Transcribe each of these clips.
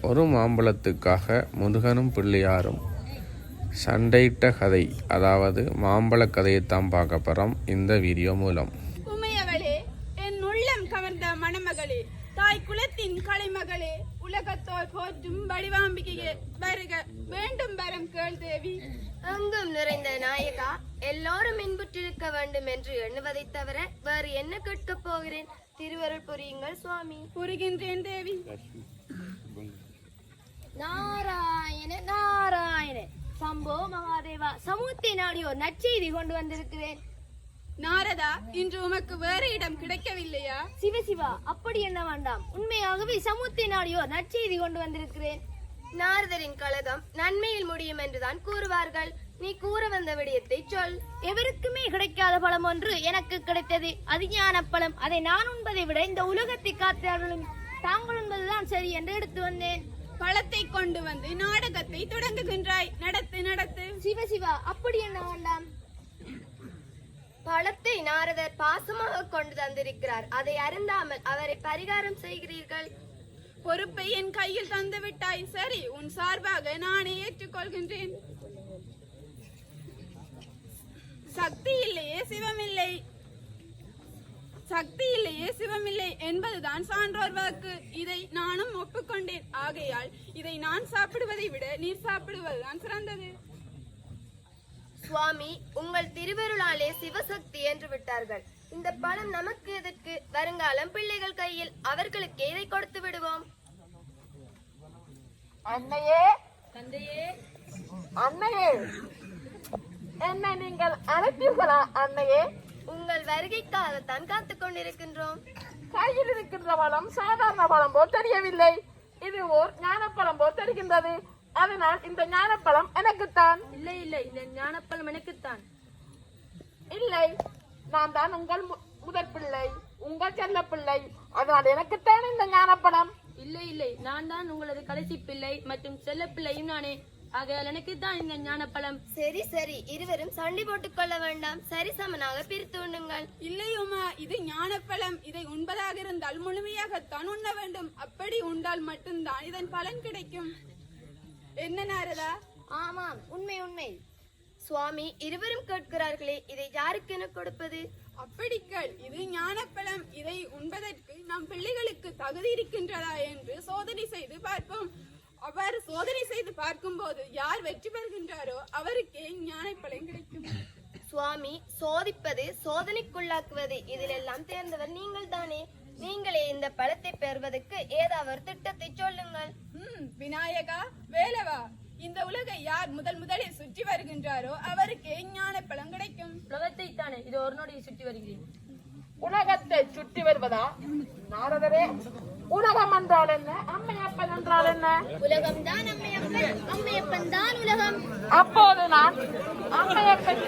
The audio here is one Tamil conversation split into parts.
ஒரு மாம்பழத்துக்காக முருகனும் பிள்ளையாரும் சண்டையிட்ட கதை, அதாவது மாம்பழ கதையைத்தான் பார்க்க போகிறோம் இந்த வீடியோ மூலம். உமையவளே, என் உள்ளம் கவர்ந்த மணமகளே, தாய் குலத்தின் கலைமகளே, உலகத்தோர் போற்றும் வடிவாம்பிகையே, வருக வேண்டும் வரம் கேள் தேவி. அங்கும் நிறைந்த நாயகா, எல்லோரும் இன்புற்றிருக்க வேண்டும் என்று எண்ணுவதை தவிர வேறு என்ன கேட்கப் போகிறேன்? திருவருள் புரியுங்கள் சுவாமி. புரிகின்றேன் தேவி. நாராயண நாராயண சம்போ மகாதேவா, சமூகத்தை நாடியோர் நற்செய்தி கொண்டு வந்திருக்கிறேன். நாரதா, இன்று உமக்கு வேறு இடம் கிடைக்கவில்லையா? சிவசிவா, அப்படி என்ன வேண்டாம். உண்மையாகவே சமூகத்தை நாடியோர் நற்செய்தி கொண்டு வந்திருக்கிறேன். நாரதரின் கழகம் நன்மையில் முடியும் என்றுதான் கூறுவார்கள். நீ கூற வந்த விடயத்தை சொல். எவருக்குமே கிடைக்காத பழம் ஒன்று எனக்கு கிடைத்தது. அது ஞான பழம். அதை நான் உண்பதை விட இந்த உலகத்தை காத்தார்களும் தாங்கள் உண்பதுதான் சரி என்று எடுத்து வந்தேன். பழத்தை கொண்டு வந்து நாடகத்தை தொடங்குகின்றாய். நடத்து நடத்து. சிவசிவா, அப்படி என்ன வேண்டாம். பழத்தை நாரதர் பாசமாக கொண்டு தந்திருக்கிறார். அதை அருந்தாமல் அவரை பரிகாரம் செய்கிறீர்கள். பொறுப்பை என் கையில் தந்து விட்டாய். சரி, உன் சார்பாக நானே ஏற்றுக்கொள்கின்றேன். சக்தி இல்லையே சிவமில்லை, சக்தி இல்லையே சிவமில்லை என்பதுதான் சான்றோர் வாக்கு. இதை நானும் ஒப்புக்கொண்டேன். ஆகையால் இதை நான் சாப்பிடுவதை விட நீர் சாப்பிடுவதுதான் சிறந்தது. சுவாமி, உங்கள் திருவருளாலே சிவசக்தி என்று விட்டார்கள். இந்த பணம் நமக்கு எதற்கு? வருங்காலம் பிள்ளைகள் கையில். அவர்களுக்கு இதை கொடுத்து விடுவோம். அன்னையே, தந்தையே, அன்னையே, என்ன நீங்கள் அழைத்தீர்களா? அன்னையே, உங்கள் வருகைக்காகத்தான் காத்துக் கொண்டிருக்கின்றோம். கையில் இருக்கின்ற பழம் சாதாரண பழம் போல் தெரியவில்லை. இது ஓர் ஞானப்பழம் போல் தெரிகின்றது. அதனால் இந்த ஞானப்பழம் எனக்குத்தான். இல்லை இல்லை, இந்த ஞானப்பழம் எனக்குத்தான். இல்லை, நான் தான் உங்கள் முதற் பிள்ளை, உங்கள் செல்ல பிள்ளை. அதனால் எனக்குத்தான் இந்த ஞானப்பழம். இல்லை இல்லை, நான் தான் உங்களது கடைசி பிள்ளை மற்றும் செல்ல பிள்ளையும் நானே. ஆகையால் எனக்கு தான் இந்த ஞானப்பழம். சரி சரி, இருவரும் சண்டை போட்டுக் கொள்ள வேண்டாம். சரி சமனாக பிரித்து உண்ணுங்கள். இல்லை உமா, இது ஞானப்பழம். இதை உண்பதாக இருந்தால் முழுமையாகத்தான் உண்ண வேண்டும். அப்படி உண்டால் மட்டும்தான் இதன் பலன் கிடைக்கும். என்ன நாரதா? ஆமாம், உண்மை உண்மை. சுவாமி, இருவரும் கேட்கிறார்களே, இதை யாருக்கு என கொடுப்பது? அப்படிக்கள், இது ஞானப்பழம். இதை உண்பதற்கு நம் பிள்ளைகளுக்கு தகுதி இருக்கின்றதா என்று சோதனை செய்து பார்ப்போம். அவ்வாறு சோதனை செய்து பார்க்கும் போது யார் வெற்றி பெறுகின்றாரோ அவருக்கே ஞானப்பழம் கிடைக்கும். சுவாமி, சோதிப்பது சோதனைக்குள்ளாக்குவது இதிலெல்லாம் தேர்ந்தவர் நீங்கள் தானே. நீங்களே இந்த பழத்தை பெறுவதற்கு ஏதாவது திட்டத்தை சொல்லுங்கள். விநாயகா, வேலவா, இந்த உலகை யார் முதலில் சுற்றி வருகின்றாரோ அவருக்கே ஞானப்பழம் கிடைக்கும். உலகத்தை தானே, இது ஒரு நொடியை சுற்றி வருகிறேன். உலகத்தை சுற்றி வருவதா? நாரதரே, உலகம் என்றால் என்ன? அம்மையப்பன் என்றால் என்ன? உலகம் தான் அம்மையப்பன், அம்மையப்பன் தான் உலகம். அப்போது நான் அம்மையப்பன்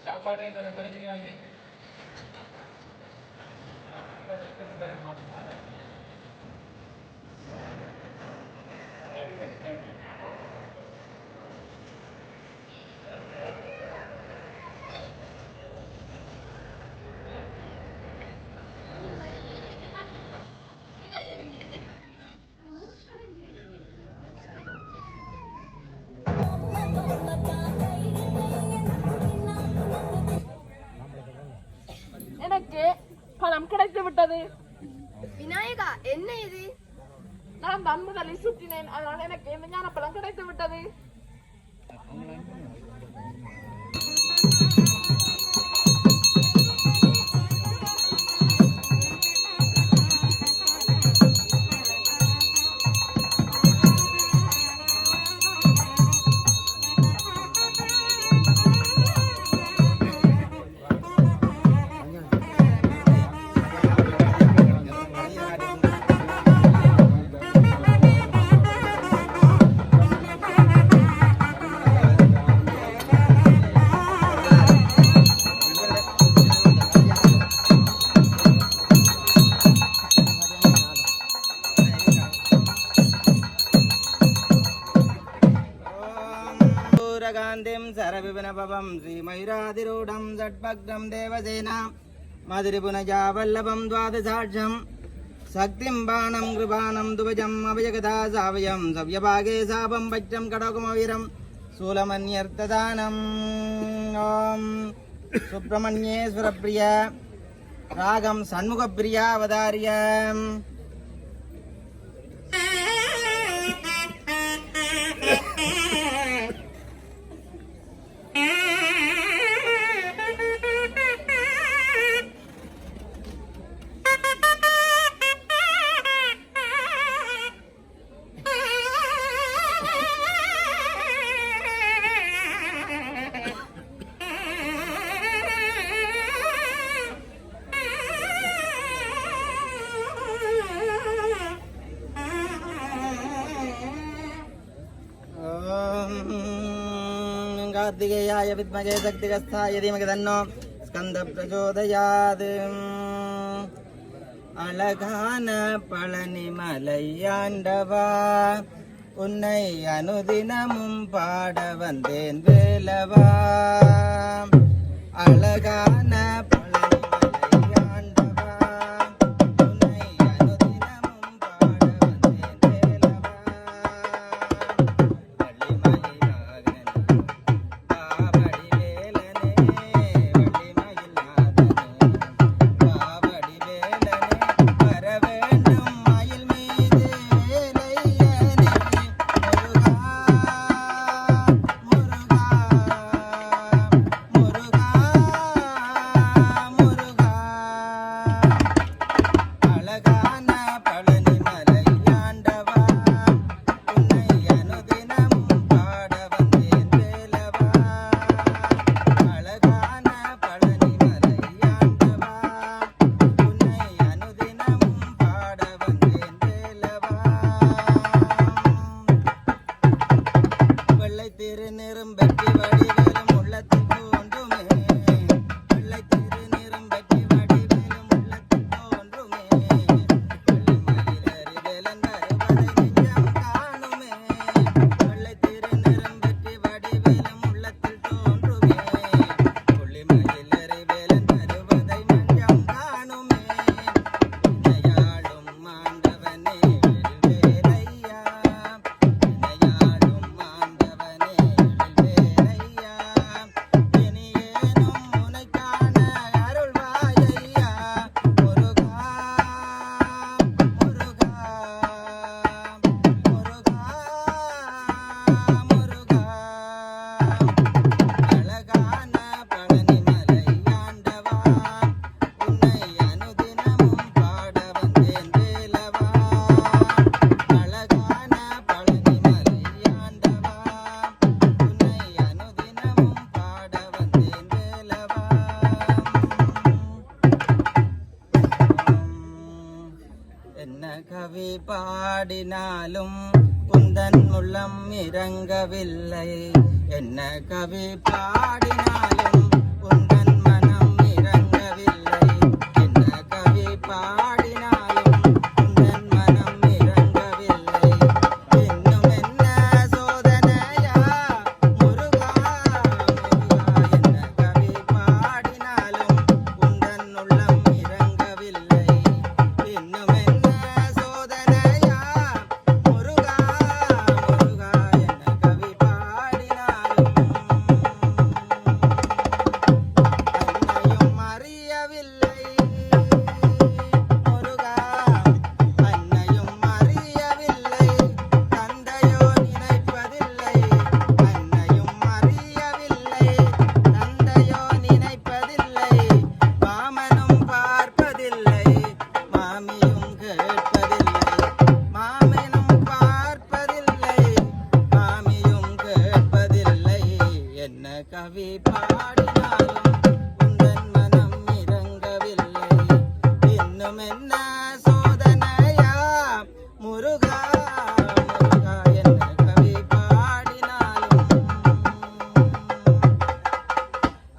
சாப்பாடு பிரச்சனை. எனக்கு பழம் கிடைத்து விட்டது. விநாயகா, என்ன இது? நான் தான் முதலில் சுற்றினேன். அதனால் எனக்கு இந்த ஞானப்பழம் கிடைத்து விட்டது. கற்பூரகாந்திம் சரவிபினபவம் ஸ்ரீமயூராதிரூடம் சட்பக்ரம் தேவசேனா மதுரிபுனஜா வல்லபம் துவாதசாட்சம் சக்திம் பானம் கிருபானம் துவஜம் அபயகதா சாவயம் சவ்யபாகே சாபம் பச்சம் கடகுமவீரம் சூலமன்யர்த்ததானம். ஓம் சுப்பிரமணியேஸ்வரப்பிரிய ராகம் சண்முகப்பிரியா அவதாரிய. கார்த்திகேயாய வித்மகே சக்திகஸ்தாய தீமகி தன்னோ ஸ்கந்த பிரச்சோதயாத். அழகான பழனி மலையாண்டவா, உன்னை அனுதினமும் பாட வந்தேன் வேலவா. அழகான பழனி மலையாண்டவா, உன்னை அனுதினமும் பாட வந்தேன் வேலவா. கவி பாடினாலும் உந்தன் உள்ளம் இறங்கவில்லை. என்ன கவி பாடினாலும் உந்தன் மனம் இறங்கவில்லை. என்ன கவி பாடினாலும் உந்தன் மனம் இறங்கவில்லை. இன்னும் என்ன சோதனையா முருகா முருகா. என்ன கவி பாடினாலும் உந்தன் உள்ளம் இறங்கவில்லை. இன்னும் கவி பாடினாலும் உந்தன் மனம் இறங்கவில்லை. இன்னும் என்ன சோதனையா முருகா முருகா. என்ன கவி பாடினாலும்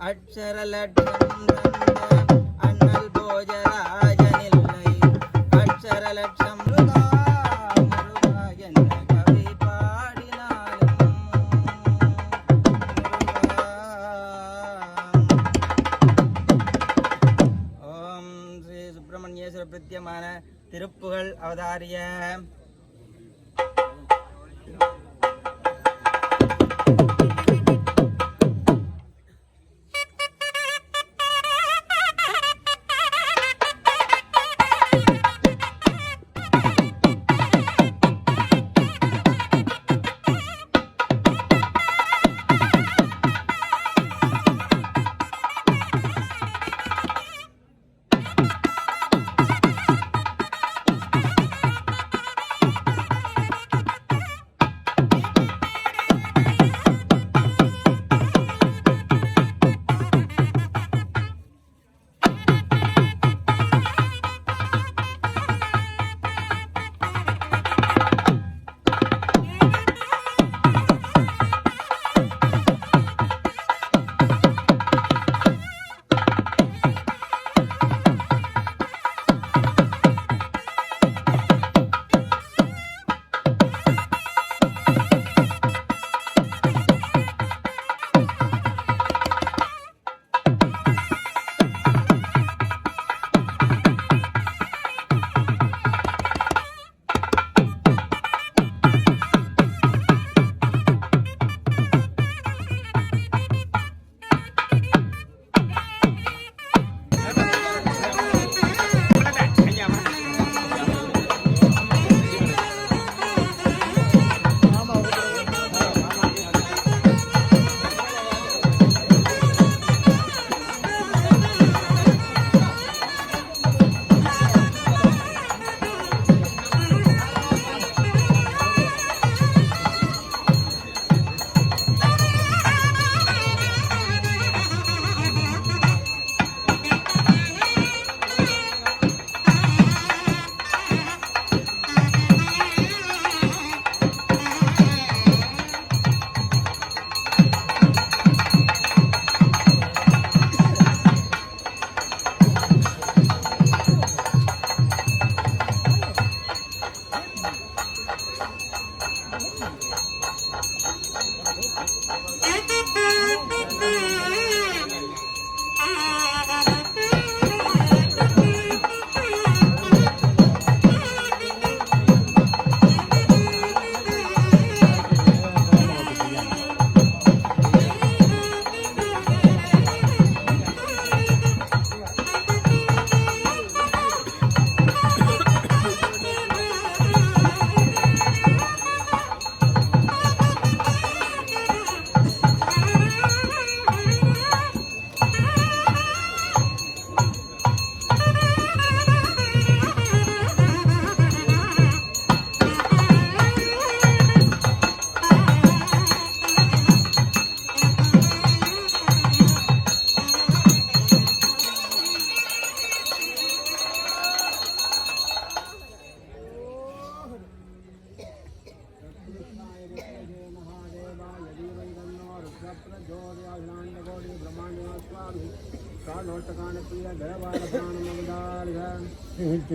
அட்சர லட்சம் தந்த அண்ணல் போஜராஜனில்லை. அட்சர லட்சம் முருகா முருகா. என்ன கவி பாடினாலும் திருப்புகழ் அவதாரிய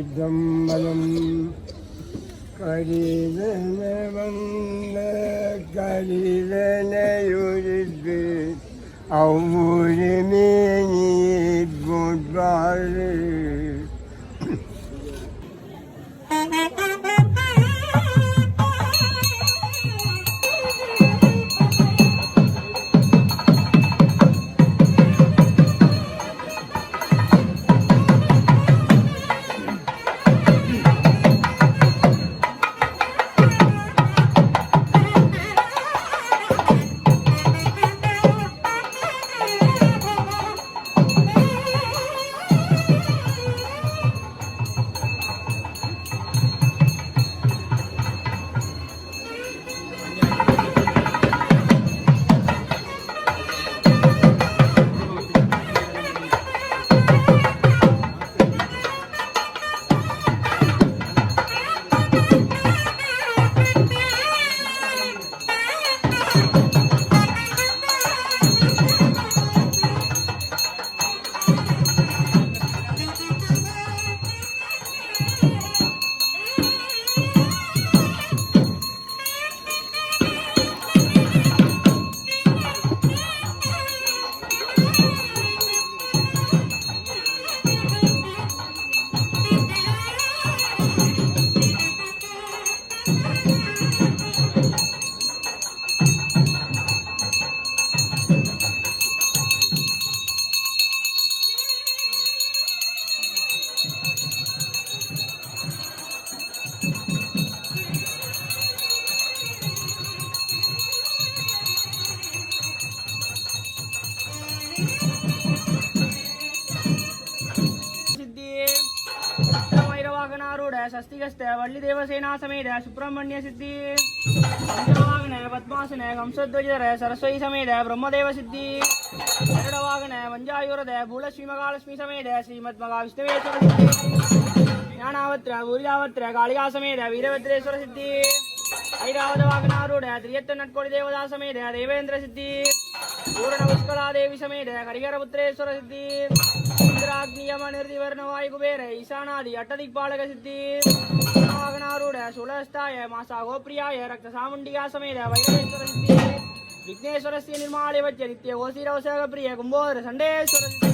சிதம்பரம் கரிதன வந்த கரிதனையுரித்து அவ்வுரிமே நீர் போற்பாடு षष्टिगस्ते वल्ली देवसेना समेत सुब्रह्मण्य सिद्धि पंचवागन पद्मासन कंसध्वजर सरस्वती समेत ब्रह्मदेव सिद्धि गरुडवागन मंजायुरद भूलश्री महालक्ष्मी समेत श्रीमद्महाविष्णुवेश्वर सिद्धि ज्ञानावत्र भूरिदावत्र कालिका समेत वीरभद्रेश्वर सिद्धि ऐरावत वागनारूढ़ त्रियत्त नटकोटि देवता समेत देवेंद्र सिद्धि पूर्ण पुष्कला देवी समेत हरिहरपुत्रेश्वर सिद्धि इंद्राग्नियम निर्दिवर्ण वायु कुबेर ईशानादि अट्टदिक्पालक सिद्धि वागनारूढ़ शूलहस्ताय मासा गोप्रियाय रक्त सामुंडिका समेत वैरवेश्वर सिद्धि विघ्नेश्वर से निर्माल्य वच्य नित्य गोसीरवसग प्रिय कुंभोदर संडेश्वर सिद्धि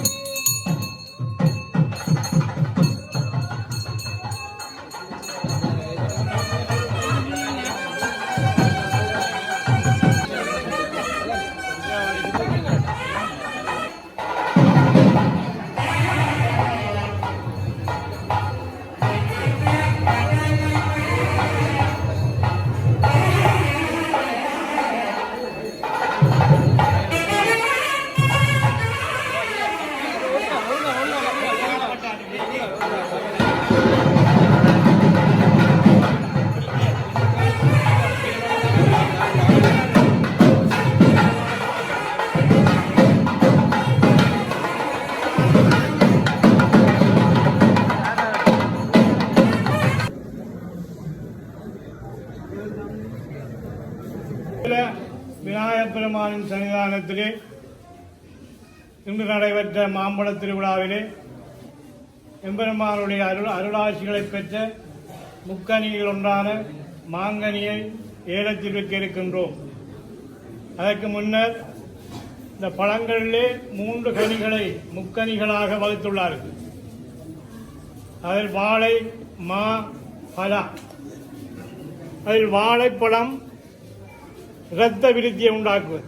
விநாயகப் பெருமானின் சன்னிதானத்திலே இன்று நடைபெற்ற மாம்பழ திருவிழாவிலே எம்பெருமானுடைய அருளாட்சிகளை பெற்ற முக்கனிகள் ஒன்றான மாங்கனியை ஏலத்தில் வைக்க இருக்கின்றோம். அதற்கு முன்னர் இந்த பழங்களிலே 3 கனிகளை முக்கனிகளாக வகுத்துள்ளார்கள். அதில் வாழை, மா, பலா. அதில் வாழைப்பழம் இரத்த விருத்தியை உண்டாக்குவது,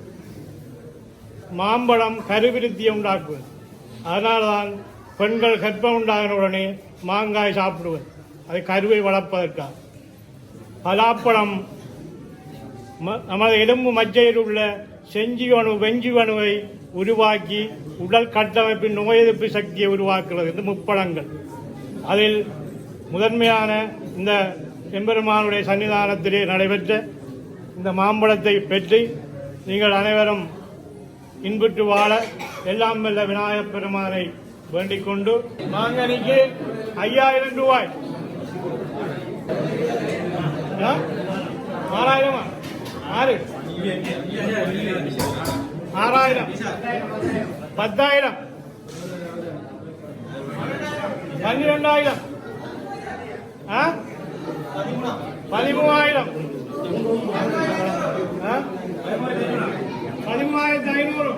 மாம்பழம் கருவிருத்தியை உண்டாக்குவது. அதனால்தான் பெண்கள் கர்ப்பம் உண்டாகின உடனே மாங்காய் சாப்பிடுவது, அதை கருவை வளர்ப்பதற்காக. பலாப்பழம் நமது எலும்பு மஜ்ஜையில் உள்ள வெஞ்சிவணுவை உருவாக்கி உடல் கட்டமைப்பின் நோய் எதிர்ப்பு சக்தியை உருவாக்குகிறது. இந்த முப்பழங்கள் அதில் முதன்மையான இந்த எம்பெருமானுடைய சன்னிதானத்திலே நடைபெற்ற இந்த மாம்பழத்தை பெற்று நீங்கள் அனைவரும் இன்புற்று வாழ எல்லாம் வல்ல விநாயகப் பெருமானை வேண்டிக் கொண்டு மாங்கனிக்கு 5000 ரூபாய். 6000 6 6000 10000 12000 13000 13500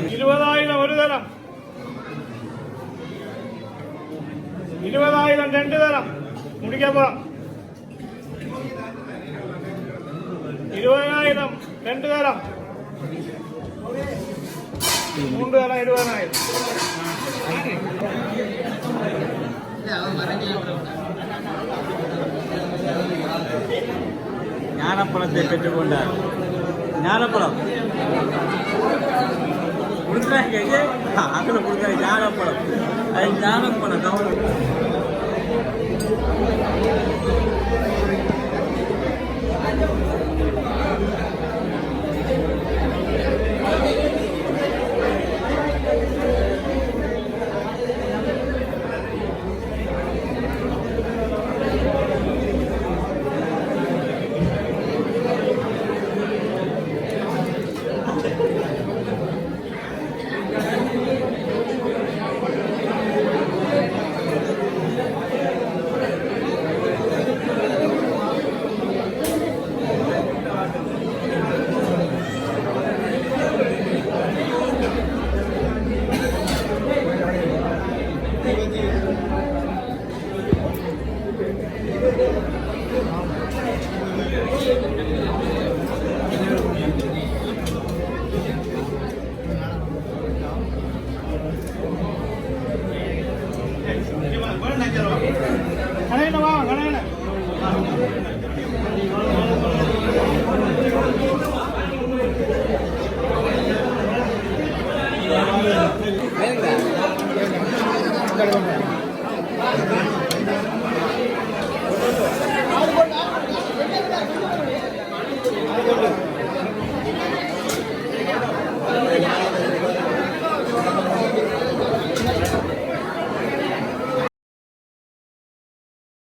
20000 ஒரு தரம், 20000 2 தரம் முடிக்க போறோம். 20000 2 தரம், 3 தரம் 20000. ஞானப்பழத்தை பெற்றுக்கொண்டார். ஞானப்பழம் கொடுக்குறாங்க, அதில் கொடுக்குறாங்க ஞானப்பழம். அது ஞானப்பழம் கவனம். கணேன வா கணேன